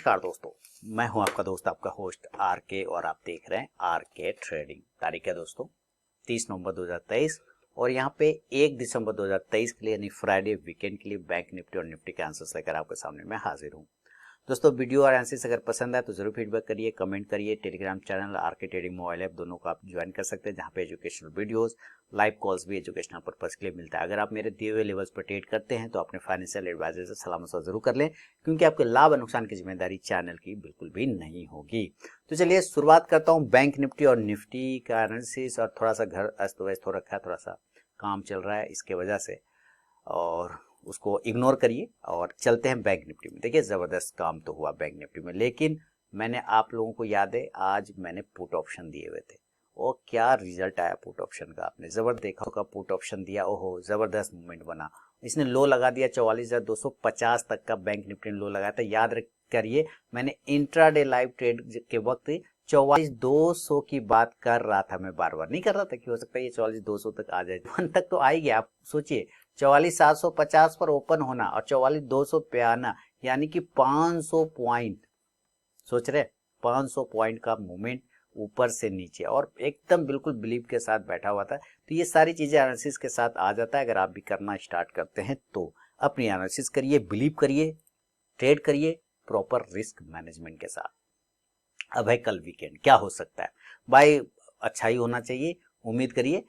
नमस्कार दोस्तों, मैं हूं आपका दोस्त आपका होस्ट आर के और आप देख रहे हैं आर के ट्रेडिंग। तारीख है दोस्तों 30 नवंबर 2023 और यहां पे 1 दिसंबर 2023 के लिए यानी फ्राइडे वीकेंड के लिए बैंक निफ्टी और निफ्टी के आंसर्स लेकर आपके सामने मैं हाजिर हूं। दोस्तों वीडियो और आंसर्स अगर पसंद आए तो जरूर फीडबैक करिए, कमेंट करिए। टेलीग्राम चैनल आर के ट्रेडिंग मोबाइल ऐप दोनों को आप ज्वाइन कर सकते हैं, जहां पे एजुकेशनल वीडियोस लाइव कॉल्स भी एजुकेशनल पर्पस के लिए मिलता है। अगर आप मेरे दिए हुए लेवल्स पर ट्रेड करते हैं तो अपने फाइनेंशियल एडवाइजर से सलाह मशवरा जरूर कर लें, क्योंकि आपके लाभ और नुकसान की जिम्मेदारी चैनल की बिल्कुल भी नहीं होगी। तो चलिए शुरुआत करता हूँ बैंक निफ्टी और निफ्टी का एनालिसिस। और थोड़ा सा घर अस्त व्यस्त हो रखा है, थोड़ा सा काम चल रहा है इसके वजह से, और उसको इग्नोर करिए और चलते हैं बैंक निफ्टी में। देखिए जबरदस्त काम तो हुआ बैंक निफ्टी में, लेकिन मैंने आप लोगों को याद है आज मैंने पुट ऑप्शन दिए हुए थे और क्या रिजल्ट आया पुट ऑप्शन का। आपने जबरदस्त देखा होगा, पुट ऑप्शन दिया, ओहो जबरदस्त मूवमेंट बना। इसने लो लगा दिया 44,250 तक का बैंक निफ्टी ने लो लगाया था। याद करिए मैंने इंट्राडे लाइव ट्रेड के वक्त 44,200 की बात कर रहा था, मैं बार बार नहीं कर रहा था कि हो सकता है ये 44,200 तक आ जाए। 1 तक तो आएगी। आप सोचिए 44,750 पर ओपन होना और 44,200 पे आना, यानी कि 500 पॉइंट। सोच रहे 500 पॉइंट का मूवमेंट ऊपर से नीचे, और एकदम बिल्कुल बिलीव के साथ बैठा हुआ था। तो ये सारी चीजें एनालिसिस के साथ आ जाता है। अगर आप भी करना स्टार्ट करते हैं तो अपनी एनालिसिस करिए, बिलीव करिए, ट्रेड करिए प्रॉपर रिस्क मैनेजमेंट के साथ। अब है कल वीकेंड, क्या हो सकता है भाई? अच्छा ही होना चाहिए, उम्मीद करिए।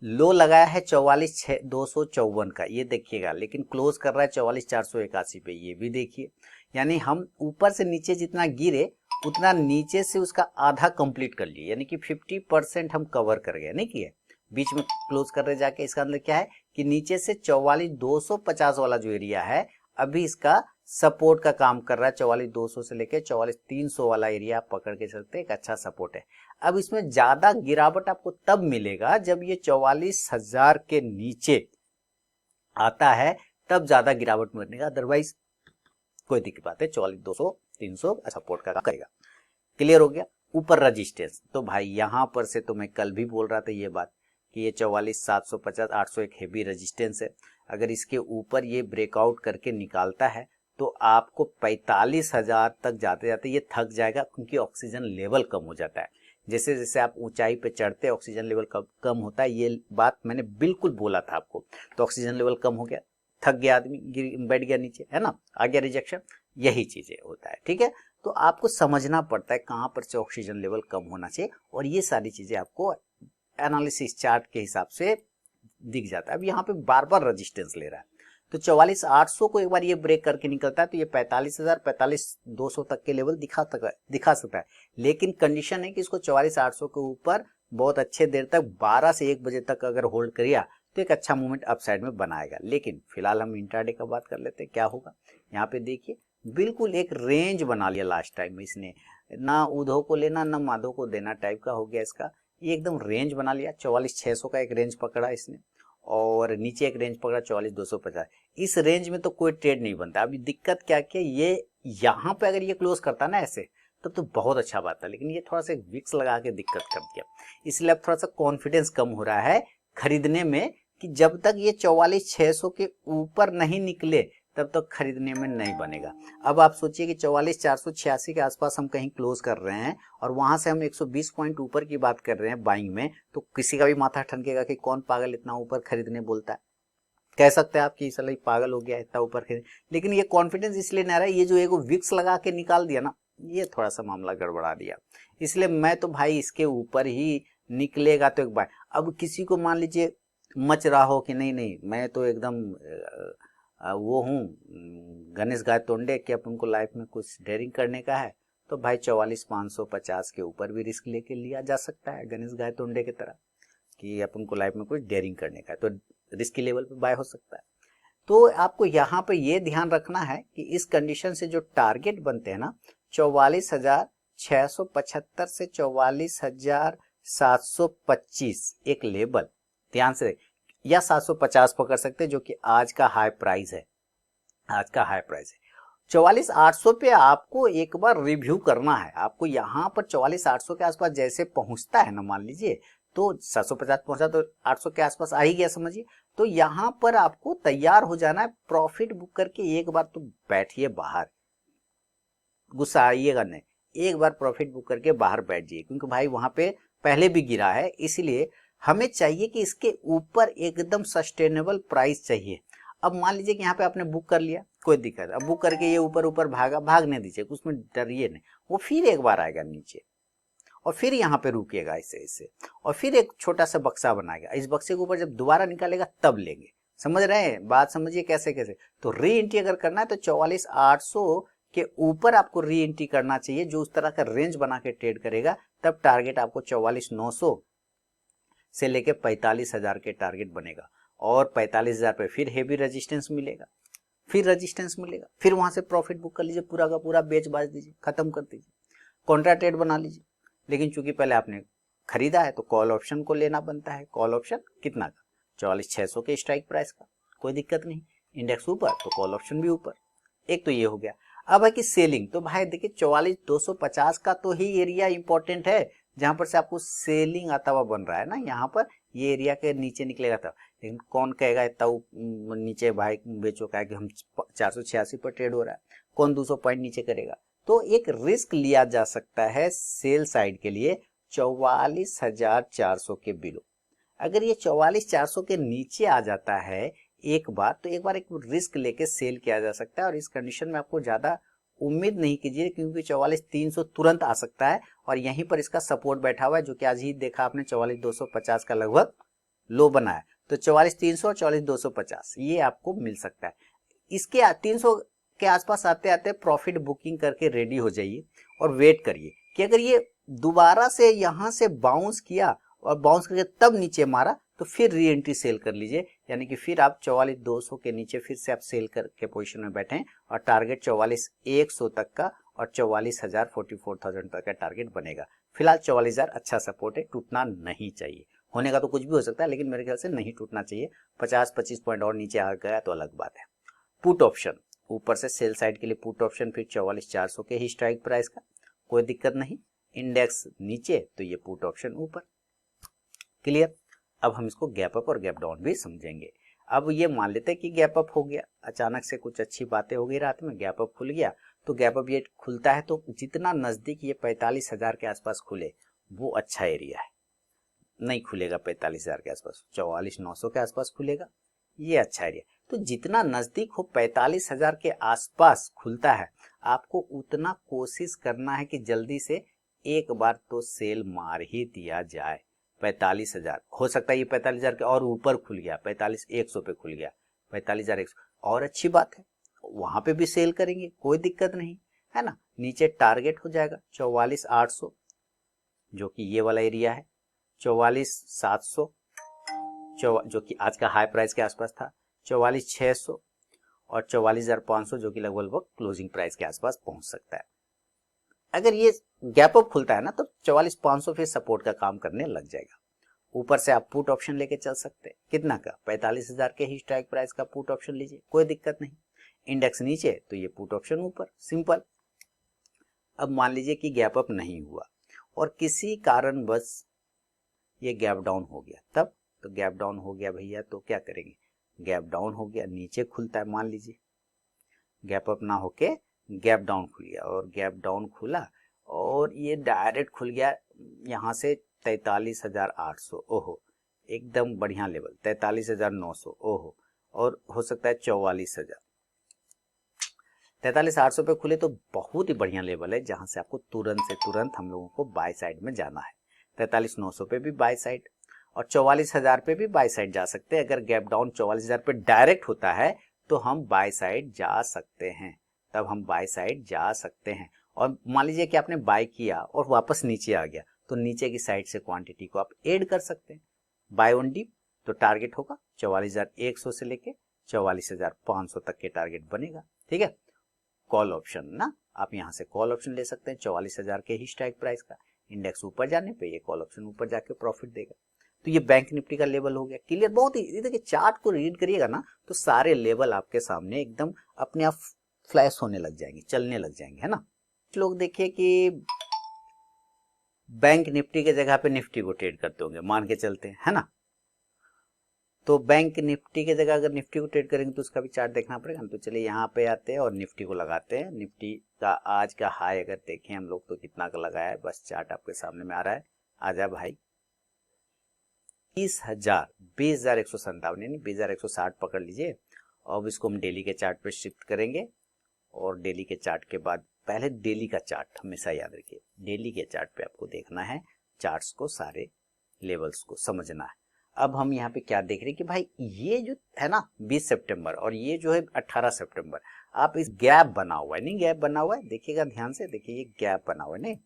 लो लगाया है 44,254 का, ये देखिएगा, लेकिन क्लोज कर रहा है 44,481 पे, ये भी देखिए। यानी हम ऊपर से नीचे जितना गिरे उतना नीचे से उसका आधा कंप्लीट कर लिए, यानी कि 50% हम कवर कर गए, नहीं किए, बीच में क्लोज कर रहे जाके। इसका मतलब क्या है कि नीचे से 44,250 वाला जो एरिया है अभी इसका सपोर्ट का काम कर रहा है। 44,200 से लेके 44,300 वाला एरिया आप पकड़ के चलते, एक अच्छा सपोर्ट है। अब इसमें ज्यादा गिरावट आपको तब मिलेगा जब ये 44,000 के नीचे आता है, तब ज्यादा गिरावट मिलेगा, अदरवाइज कोई दिक्कत बात है। 44,200 300 सपोर्ट का काम करेगा। क्लियर हो गया। ऊपर रजिस्टेंस, तो भाई यहां पर से तो मैं कल भी बोल रहा था ये बात कि ये 44,750 800 एक हेवी रजिस्टेंस है। अगर इसके ऊपर ये ब्रेकआउट करके निकालता है तो आपको 45,000 तक जाते जाते ये थक जाएगा, क्योंकि ऑक्सीजन लेवल कम हो जाता है। जैसे जैसे आप ऊंचाई पे चढ़ते ऑक्सीजन लेवल कम होता है, ये बात मैंने बिल्कुल बोला था आपको। तो ऑक्सीजन लेवल कम हो गया, थक गया आदमी, बैठ गया नीचे, है ना, आ गया रिजेक्शन। यही चीजें होता है, ठीक है। तो आपको समझना पड़ता है कहां पर से ऑक्सीजन लेवल कम होना चाहिए, और ये सारी चीजें आपको एनालिसिस चार्ट के हिसाब से दिख जाता है। अब यहाँ पे बार बार रेजिस्टेंस ले रहा है, तो 44,800 को एक बार ये ब्रेक करके निकलता है तो ये 45,000 45,200 तक के लेवल दिखा सकता है। लेकिन कंडीशन है कि इसको 44,800 के ऊपर बहुत अच्छे देर तक 12 से 1 बजे तक अगर होल्ड किया तो एक अच्छा मूवमेंट अपसाइड में बनाएगा। लेकिन फिलहाल हम इंट्राडे का बात कर लेते हैं, क्या होगा। यहाँ पे देखिए बिल्कुल एक रेंज बना लिया लास्ट टाइम में इसने, ना उधो को लेना ना माधो को देना टाइप का हो गया इसका। ये एकदम रेंज बना लिया, 44,600 का एक रेंज पकड़ा इसने, और नीचे एक रेंज पकड़ा 44,250। इस रेंज में तो कोई ट्रेड नहीं बनता। अभी दिक्कत क्या कि ये यहाँ पे अगर ये क्लोज करता ना ऐसे, तब तो बहुत अच्छा बात था, लेकिन ये थोड़ा सा विक्स लगा के दिक्कत कर दिया। इसलिए अब थोड़ा सा कॉन्फिडेंस कम हो रहा है खरीदने में, कि जब तक ये 44,600 के ऊपर नहीं निकले तब तक खरीदने में नहीं बनेगा। अब आप सोचिए कि 44,486 के आसपास हम कहीं क्लोज कर रहे हैं और वहां से हम 120 पॉइंट ऊपर की बात कर रहे हैं बाइंग में, तो किसी का भी माथा ठनकेगा कि कौन पागल इतना ऊपर खरीदने बोलता है। कह सकते हैं आप कि साला पागल हो गया इतना ऊपर खरीद, लेकिन ये कॉन्फिडेंस इसलिए नहीं रहा है, ये जो एक विक्स लगा के निकाल दिया ना, ये थोड़ा सा मामला गड़बड़ा दिया। इसलिए मैं तो भाई इसके ऊपर ही निकलेगा तो एक बार। अब किसी को मान लीजिए मच रहा हो कि नहीं नहीं मैं तो एकदम वो हूँ गणेश गाय तोंडे कि अपन को लाइफ में कुछ डेयरिंग करने का है, तो भाई 44,550 के ऊपर भी रिस्क लेके लिया जा सकता है गणेश गाय तोंडे की तरह, कि अपन को लाइफ में कुछ डेयरिंग करने का है, तो रिस्क की लेवल पे बाय हो सकता है। तो आपको यहाँ पे ये ध्यान रखना है कि इस कंडीशन से जो टारगेट बनते हैं ना 44,675 से 44,725 एक लेवल ध्यान से, या 750 पकड़ सकते हैं, जो कि आज का हाई प्राइस है। आज का हाई प्राइस है 44,800 पे। आपको एक बार रिव्यू करना है। आपको यहाँ पर 44,800 के आसपास जैसे पहुंचता है ना, मान लीजिए तो 750 पहुंचा तो 800 के आसपास आ ही गया समझिए। तो यहाँ पर आपको तैयार हो जाना है, प्रॉफिट बुक करके एक बार तो बैठिए बाहर। गुस्सा आइएगा नहीं, एक बार प्रॉफिट बुक करके बाहर बैठ जाइए, क्योंकि भाई वहां पे पहले भी गिरा है, इसलिए हमें चाहिए कि इसके ऊपर एकदम सस्टेनेबल प्राइस चाहिए। अब मान लीजिए कि यहाँ पे आपने बुक कर लिया, कोई दिक्कत, अब बुक करके ये ऊपर ऊपर भागा, भागने दीजिए, उसमें डरिए नहीं, वो फिर एक बार आएगा नीचे और फिर यहाँ पे रुकेगा ऐसे ऐसे, और फिर एक छोटा सा बक्सा बनाएगा, इस बक्से के ऊपर जब दोबारा निकालेगा तब लेंगे। समझ रहे हैं बात? समझिए कैसे कैसे। तो री एंट्री अगर करना है तो 44,800 के ऊपर आपको री एंट्री करना चाहिए, जो उस तरह का रेंज बना के ट्रेड करेगा, तब टारगेट आपको 44,900 से लेके 45,000 के टारगेट बनेगा, और 45,000 पे फिर हेवी रेजिस्टेंस मिलेगा, फिर रेजिस्टेंस मिलेगा, फिर वहां से प्रॉफिट बुक कर लीजिए, पूरा का पूरा बेच बाज दीजिए, खत्म कर दीजिए, कॉन्ट्रा ट्रेड बना लीजिए। लेकिन चूंकि पहले आपने खरीदा है तो कॉल ऑप्शन को लेना बनता है। कॉल ऑप्शन कितना का? 44,600 के स्ट्राइक प्राइस का, कोई दिक्कत नहीं। इंडेक्स ऊपर तो कॉल ऑप्शन भी ऊपर, एक तो ये हो गया। अब है कि सेलिंग, तो भाई देखिए 44,250 का तो ही एरिया इंपॉर्टेंट है, जहां पर से आपको सेलिंग आता हुआ बन रहा है ना, यहाँ पर ये एरिया के नीचे निकलेगा तब। लेकिन कौन कहेगा इतना नीचे भाई बेचो, का कि हम 486 पर ट्रेड हो रहा है, कौन 200 पॉइंट नीचे करेगा? तो एक रिस्क लिया जा सकता है सेल साइड के लिए 44,400 के बिलो। अगर ये 44,400 के नीचे आ जाता है एक बार, तो एक बार एक रिस्क लेके सेल किया जा सकता है, और इस कंडीशन में आपको ज्यादा उम्मीद नहीं कीजिए, क्योंकि 44,300 तुरंत आ सकता है, और यहीं पर इसका सपोर्ट बैठा हुआ है, जो कि आज ही देखा आपने 44,250 का लगभग लो बनाया। तो 44,300 और 44,250 ये आपको मिल सकता है। इसके 300 के आसपास आते आते प्रॉफिट बुकिंग करके रेडी हो जाइए, और वेट करिए कि अगर ये दोबारा से यहां से बाउंस किया और बाउंस करके तब नीचे मारा, तो फिर री एंट्री सेल कर लीजिए, यानी कि फिर आप 44,200 के नीचे फिर से आप सेल करके पोजीशन में बैठे, और टारगेट 44,100 तक का और 44,000 44,000 तक का टारगेट बनेगा। फिलहाल 44,000 अच्छा सपोर्ट है, टूटना नहीं चाहिए। होने का तो कुछ भी हो सकता है, लेकिन मेरे ख्याल से नहीं टूटना चाहिए। 50-25 पॉइंट और नीचे आ गया तो अलग बात है। पुट ऑप्शन, ऊपर से सेल साइड के लिए पुट ऑप्शन फिर 44,400 के ही स्ट्राइक प्राइस का, कोई दिक्कत नहीं। इंडेक्स नीचे तो ये पुट ऑप्शन ऊपर। क्लियर? अब हम इसको गैप अप और गैप डाउन भी समझेंगे। अब ये मान लेते हैं कि गैप अप हो गया, अचानक से कुछ अच्छी बातें हो गई रात में, गैप अप खुल गया, तो गैप अप ये खुलता है तो जितना नजदीक ये 45,000 के आसपास खुले वो अच्छा एरिया है। नहीं खुलेगा 45,000 के आसपास, 44,900 के आसपास खुलेगा, ये अच्छा एरिया। तो जितना नजदीक हो 45,000 के आसपास खुलता है, आपको उतना कोशिश करना है कि जल्दी से एक बार तो सेल मार ही दिया जाए। 45,000 हो सकता है ये 45,000 के और ऊपर खुल गया, 45,100 पे खुल गया, 45,100 और अच्छी बात है, वहां पे भी सेल करेंगे, कोई दिक्कत नहीं है ना। नीचे टारगेट हो जाएगा 44,800, जो कि ये वाला एरिया है, 44,700 जो कि आज का हाई प्राइस के आसपास था, 44,600 और 44,500 जो कि लगभग क्लोजिंग प्राइस के आसपास पहुंच सकता है। अगर ये गैप अप खुलता है ना, तो 44,500 फिर सपोर्ट का काम करने लग जाएगा। ऊपर से आप पुट ऑप्शन लेके चल सकते हैं, कितना का? 45,000 के ही स्ट्राइक प्राइस का पुट ऑप्शन लीजिए, कोई दिक्कत नहीं। इंडेक्स नीचे तो ये पुट ऑप्शन ऊपर, सिंपल। अब मान लीजिए कि गैप अप नहीं हुआ और किसी कारण बस ये गैप डाउन हो गया, तब तो गैप डाउन हो गया भैया, तो क्या करेंगे? गैप डाउन हो गया, नीचे खुलता है, मान लीजिए गैप अप ना होके गैप डाउन खुल गया, और गैप डाउन खुला और ये डायरेक्ट खुल गया यहाँ से 43,800, ओहो एकदम बढ़िया लेवल, 43,900, ओहो, और हो सकता है 44,000। 43,800 पे खुले तो बहुत ही बढ़िया लेवल है, जहां से आपको तुरंत से तुरंत हम लोगों को बाय साइड में जाना है। 43,900 पे भी बाय साइड और 44,000 पे भी बाय साइड जा सकते हैं। अगर गैप डाउन 44,000 पे डायरेक्ट होता है तो हम बाय साइड जा सकते हैं, तब हम बाय साइड जा सकते हैं। और मान लीजिए कि आपने बाय किया और वापस नीचे आ गया, तो नीचे की साइड से क्वांटिटी को आप ऐड कर सकते हैं। बाय ऑन डीप तो टारगेट होगा 44,100 से लेके 44,500 तक के टारगेट बनेगा, ठीक है। कॉल ऑप्शन ना, आप यहाँ से कॉल ऑप्शन ले सकते हैं 44,000 के ही स्ट्राइक प्राइस का। इंडेक्स ऊपर जाने पे ये कॉल ऑप्शन ऊपर जाके प्रॉफिट देगा। तो ये बैंक निफ्टी का लेवल हो गया क्लियर। बहुत ही देखिए, चार्ट को रीड करिएगा ना तो सारे लेवल आपके सामने एकदम अपने आप फ्लैश होने लग जाएंगे, चलने लग जाएंगे, है ना। लोग देखिए कि बैंक निफ्टी के जगह पे निफ्टी को ट्रेड करते होंगे, मान के चलते हैं, है ना। तो बैंक निफ्टी के जगह अगर निफ्टी को ट्रेड करेंगे तो उसका भी चार्ट देखना पड़ेगा। तो चलिए यहाँ पे आते हैं और निफ्टी को लगाते हैं। निफ्टी का आज का हाई अगर देखें हम लोग तो कितना का लगाया है, बस चार्ट आपके सामने में आ रहा है, आजा भाई 20,157 यानी 20,160 पकड़ लीजिए। अब इसको हम डेली के चार्ट पे शिफ्ट करेंगे और डेली के चार्ट के बाद पहले डेली का चार्ट हमेशा याद रखिए, डेली के चार्ट पे आपको देखना है, चार्ट्स को सारे लेवल्स को समझना है। अब हम यहाँ पे क्या देख रहे हैं कि भाई ये जो है ना 20 सितंबर और ये जो है 18 सितंबर, आप इस गैप बना हुआ है, नहीं गैप बना हुआ है, देखिएगा ध्यान से, देखिए ये गैप बना हुआ है नहीं।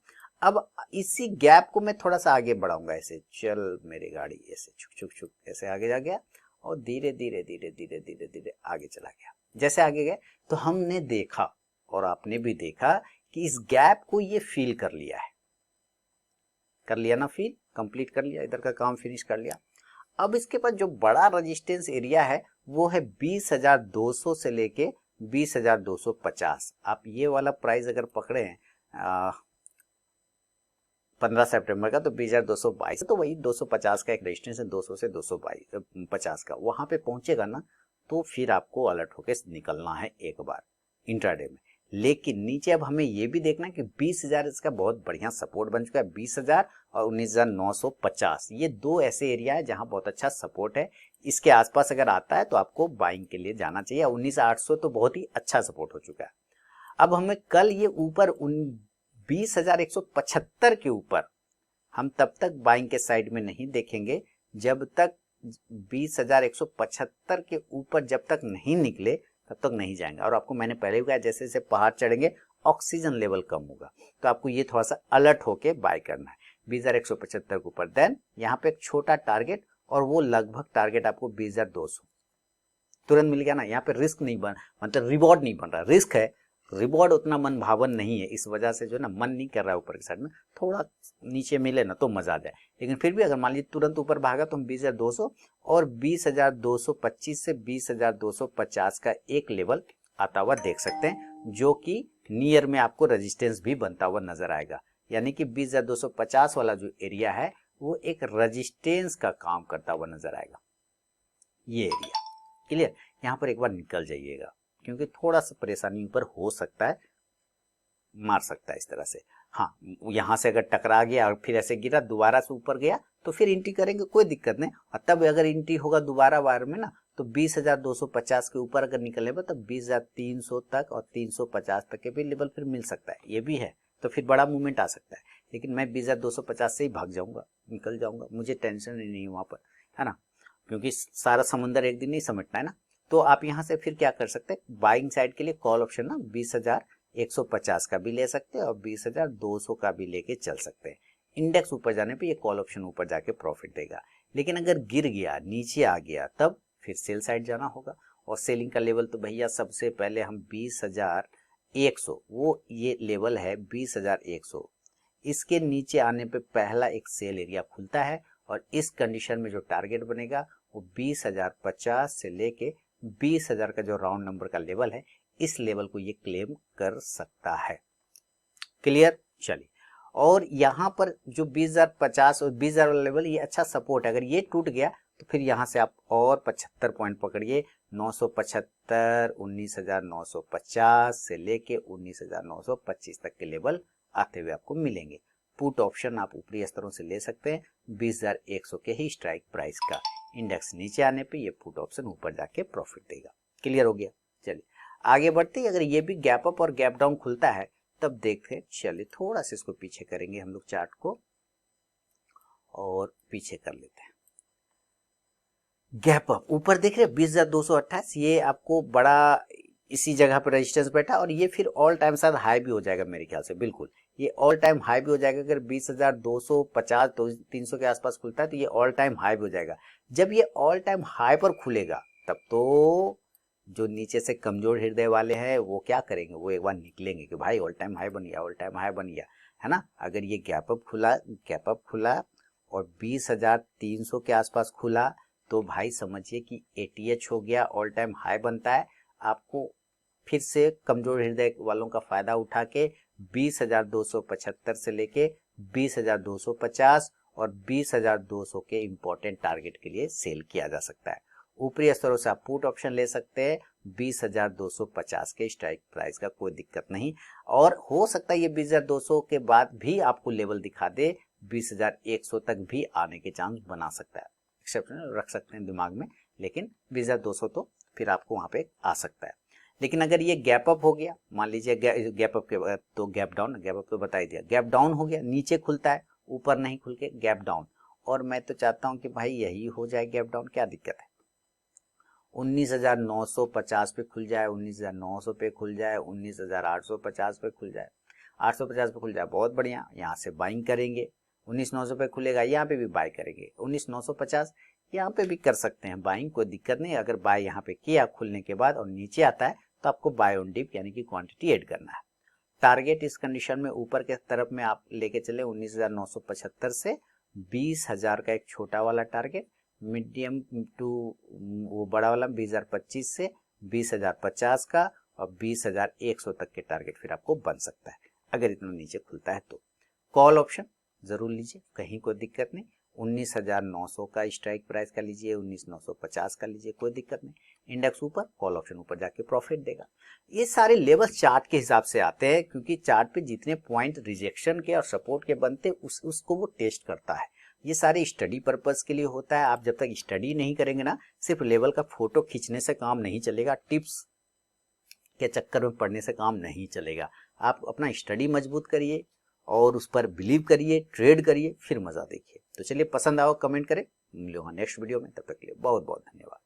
अब इसी गैप को मैं थोड़ा सा आगे बढ़ाऊंगा, ऐसे चल मेरी गाड़ी, ऐसे छुक छुक छुक ऐसे आगे जा गया और धीरे धीरे धीरे धीरे धीरे धीरे आगे चला गया। जैसे आगे गए तो हमने देखा और आपने भी देखा कि इस गैप को ये फील कर लिया है, कर लिया ना, फील कंप्लीट कर लिया, इधर का काम फिनिश कर लिया। अब इसके पास जो बड़ा रेजिस्टेंस एरिया है वो है 20,200 से लेके 20,250। आप ये वाला प्राइस अगर पकड़े हैं 15 सितंबर का तो 20,222, तो वही 250 का एक रेजिस्टेंस है, 200 से 250 का, वहां पे पहुंचेगा ना तो फिर आपको अलर्ट होके निकलना है एक बार इंट्राडे में। लेकिन नीचे अब हमें ये भी देखना है कि 20,000 इसका बहुत बढ़िया सपोर्ट बन चुका है, 20,000 और 19,950, ये दो ऐसे एरिया है जहां बहुत अच्छा सपोर्ट है। इसके आसपास अगर आता है तो आपको बाइंग के लिए जाना चाहिए। 19,800 तो बहुत ही अच्छा सपोर्ट हो चुका है। अब हमें कल ये ऊपर 20,175 के ऊपर हम तब तक बाइंग के साइड में नहीं देखेंगे जब तक 20,175 के ऊपर जब तक नहीं निकले तब तक नहीं जाएंगे। और आपको मैंने पहले भी कहा जैसे जैसे पहाड़ चढ़ेंगे ऑक्सीजन लेवल कम होगा, तो आपको ये थोड़ा सा अलर्ट होके बाय करना है 20,175 के ऊपर। देन यहाँ पे एक छोटा टारगेट और वो लगभग टारगेट आपको 20,200 तुरंत मिल गया ना। यहाँ पे रिस्क नहीं बन, मतलब रिवॉर्ड नहीं बन रहा, रिस्क है, रिवॉर्ड उतना मन भावन नहीं है, इस वजह से जो है ना मन नहीं कर रहा है ऊपर की साइड में, थोड़ा नीचे मिले ना तो मजा आ जाए। लेकिन फिर भी अगर मान लीजिए तुरंत ऊपर भागा तो हम 20,200 और 20,225 से 20,250 का एक लेवल आता हुआ देख सकते हैं, जो कि नियर में आपको रेजिस्टेंस भी बनता हुआ नजर आएगा। यानी कि 20,250 वाला जो एरिया है वो एक रेजिस्टेंस का काम करता हुआ नजर आएगा, ये एरिया क्लियर। यहाँ पर एक बार निकल जाइएगा क्योंकि थोड़ा सा परेशानी ऊपर हो सकता है, मार सकता है इस तरह से। हाँ, यहाँ से अगर टकरा गया और फिर ऐसे गिरा दोबारा से ऊपर गया तो फिर एंट्री करेंगे, कोई दिक्कत नहीं। और तब अगर एंट्री होगा दोबारा वार में ना तो 20,250 के ऊपर अगर निकलने पर तब 20,300 तक और 350 तक के भी लेवल फिर मिल सकता है, ये भी है, तो फिर बड़ा मूवमेंट आ सकता है। लेकिन मैं 20,250 से ही भाग जाऊंगा, निकल जाऊंगा, मुझे टेंशन ही नहीं वहां पर, है ना, क्योंकि सारा समुंदर एक दिन नहीं समेटना है ना। तो आप यहाँ से फिर क्या कर सकते हैं, बाइंग साइड के लिए कॉल ऑप्शन ना 20,150 का भी ले सकते हैं और 20,200 का भी लेके चल सकते हैं। इंडेक्स ऊपर जाने पे ये कॉल ऑप्शन ऊपर जाके प्रॉफिट देगा। लेकिन अगर गिर गया, नीचे आ गया, तब फिर सेल साइड जाना होगा। और सेलिंग का लेवल तो भैया सबसे पहले हम 20,100, वो ये लेवल है 20,100, इसके नीचे आने पे पहला एक सेल एरिया खुलता है और इस कंडीशन में जो टारगेट बनेगा वो 20,050 से लेके 20,000 का जो राउंड नंबर का लेवल है, इस लेवल को ये क्लेम कर सकता है। क्लियर, चलिए। और यहाँ पर जो 20,050 और 20,000 वाला लेवल ये अच्छा सपोर्ट है, अगर ये टूट गया तो फिर यहाँ से आप और 75 पॉइंट पकड़िए, 975, 19,950 से लेके 19,925 तक के लेवल आते हुए आपको मिलेंगे। पुट ऑप्शन आप ऊपरी स्तरों से ले सकते हैं 20,100 के ही स्ट्राइक प्राइस का। इंडेक्स नीचे आने पे ये पुट ऑप्शन ऊपर जाके प्रॉफिट देगा। क्लियर हो गया, चलिए आगे बढ़ते। अगर ये भी गैप अप और गैप डाउन खुलता है तब देखते हैं। चलिए थोड़ा सा इसको पीछे करेंगे हम लोग चार्ट को और पीछे कर लेते हैं। गैप अप ऊपर देख रहे हैं 20,228, ये आपको बड़ा इसी जगह पर रेजिस्टेंस बैठा और ये फिर ऑल टाइम शायद हाई भी हो जाएगा मेरे ख्याल से, बिल्कुल ये ऑल टाइम हाई भी हो जाएगा। अगर 20,250 तो 300 के आसपास खुलता है तो ये ऑल टाइम हाई भी हो जाएगा। जब ये ऑल टाइम हाई पर खुलेगा तब तो जो नीचे से कमजोर हृदय वाले हैं वो क्या करेंगे, वो एक बार निकलेंगे कि भाई ऑल टाइम हाई बन गया, ऑल टाइम हाई बन गया, है ना। अगर ये गैप अप खुला और 20,300 के आसपास खुला तो भाई समझिए कि ATH हो गया, ऑल टाइम हाई बनता है। आपको फिर से कमजोर हृदय वालों का फायदा उठा के 20,275 से लेके 20,250 और 20,200 के इंपॉर्टेंट टारगेट के लिए सेल किया जा सकता है। ऊपरी स्तरों से आप पुट ऑप्शन ले सकते हैं 20,250 के स्ट्राइक प्राइस का कोई दिक्कत नहीं। और हो सकता है ये 20,200 के बाद भी आपको लेवल दिखा दे, 20,100 तक भी आने के चांस बना सकता है, एक्सेप्शन रख सकते हैं दिमाग में, लेकिन 20,200 तो फिर आपको वहां पे आ सकता है। लेकिन अगर ये गैप अप हो गया, मान लीजिए गैप अप के बाद तो गैप डाउन, गैप अप तो बता ही दिया, गैप डाउन हो गया, नीचे खुलता है, ऊपर नहीं खुल के गैप डाउन, और मैं तो चाहता हूं कि भाई यही हो जाए गैप डाउन, क्या दिक्कत है, 19,950 पे खुल जाए, 19,900 पे खुल जाए, 19,850 पे खुल जाए, 850 पे खुल जाए, बहुत बढ़िया, यहाँ से बाइंग करेंगे। 19,900 पे खुलेगा, यहाँ पे भी बाय करेंगे, 19,950 यहाँ पे भी कर सकते हैं बाइंग, कोई दिक्कत नहीं। अगर बाय यहाँ पे किया खुलने के बाद और नीचे आता है तो आपको बाय ऑन डिप यानी कि क्वांटिटी ऐड करना है। टारगेट इस कंडीशन में ऊपर के तरफ में आप लेके चले 19,975 से 20,000 का एक छोटा वाला टारगेट, मीडियम टू वो बड़ा वाला 20,025 से 20,050 का और 20,100 तक के टारगेट फिर आपको बन सकता है अगर इतना नीचे खुलता है तो। कॉल ऑप्शन जरूर लीजिए, कहीं कोई दिक्कत नहीं, 19,900 का स्ट्राइक प्राइस का लीजिए, 19,950 का लीजिए, कोई दिक्कत नहीं। इंडेक्स ऊपर, कॉल ऑप्शन ऊपर जाके प्रॉफिट देगा। ये सारे लेवल चार्ट के हिसाब से आते हैं, क्योंकि चार्ट पे जितने पॉइंट रिजेक्शन के और सपोर्ट के बनते उसको वो टेस्ट करता है। ये सारे स्टडी पर्पस के लिए होता है। आप जब तक स्टडी नहीं करेंगे ना, सिर्फ लेवल का फोटो खींचने से काम नहीं चलेगा, टिप्स के चक्कर में पड़ने से काम नहीं चलेगा। आप अपना स्टडी मजबूत करिए और उस पर बिलीव करिए, ट्रेड करिए, फिर मजा देखिए। तो चलिए, पसंद आओ कमेंट करें, मिलो नेक्स्ट वीडियो में, तब तक के लिए बहुत बहुत धन्यवाद।